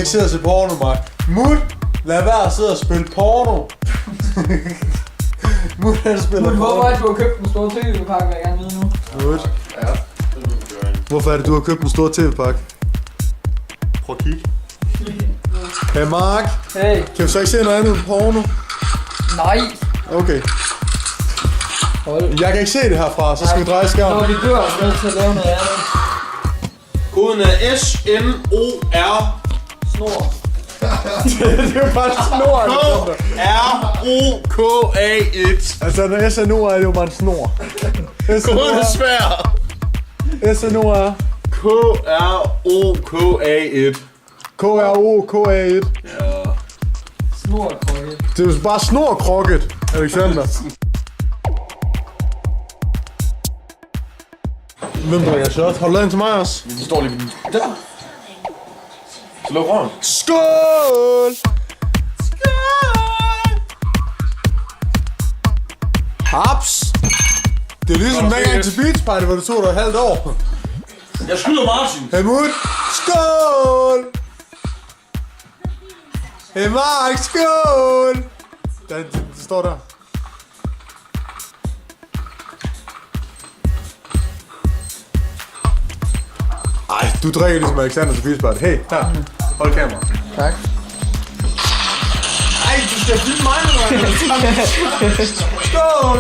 ikke sidde og se porno, mig. Mut, lad være at sidde og spille porno. Mut, han spiller porno. Hvorfor er det, du har købt en stor tv-pakke, vil jeg gerne vide nu? Mut. Ja. Hvorfor er det, du har købt en stor tv-pakke? Prøv at kigge. Hey Mark, Hey. kan vi så ikke se noget andet end porno? Nej. Okay. Hold. Jeg kan ikke se det herfra, så skal vi dreje skærmen. Når vi dør, er vi nødt til at lave noget andet. Koden er SNOR. Snor. Det er jo bare snor. KROKA1. Altså, når SNO er det jo bare en snor. Koden er svær. SNO er KROKA1. KROKA1. Ja. Snorkrokke. Det er jo bare snorkrokket, Alexander. Hvem drikker shot? Har du lavet en til mig også? De står lige ved den. Der. Så luk røven. Skål! Haps! Det er ligesom dengang til Beach Party, hvor du tog dig et halvt år. Jeg skyder Martin. Helmut! Skål! Hey Mark, skål! Det står der. Ej, du drikker ligesom Alexander til Beach Party. Hey, her. Hold kamera. Tak. Ej, du skal filme mig nu. Skål!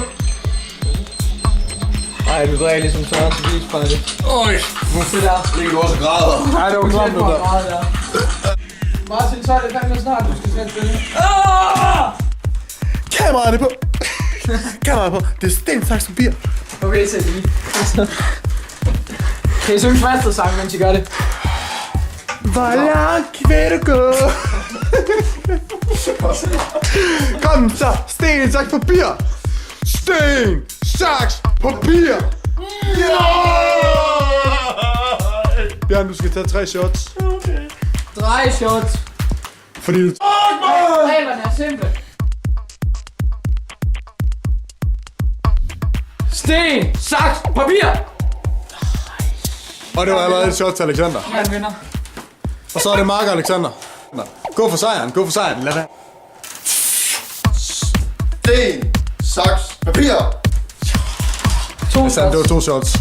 Ej, du drikker ligesom tørre til beach party. Øj. Det der. Ligger du også og græder. Nej, det var klart det der. Meget der. Martin, så er det fandme snart, du skal sætte spille. Kameraet er på. Kameraet er på. Det er sten, saks, papir. Okay, sæt lige. Kan I synge faste sang, mens I gør det? Hvor langt vil du gå? Kom så, sten, saks, papir. Sten, saks, papir. Ja! Bjørn, du skal tage 3 shots. Okay. Drej shots. Fordi du... Reglerne er simple. Sten, saks, papir. Og det var allerede et shot til Alexander. Han vinder. Og så er det Mark og Alexander. Gå for sejren, gå for sejren. Lad være. Sten, saks, papir. 2 Det er sandt, det shots. var 2 shots.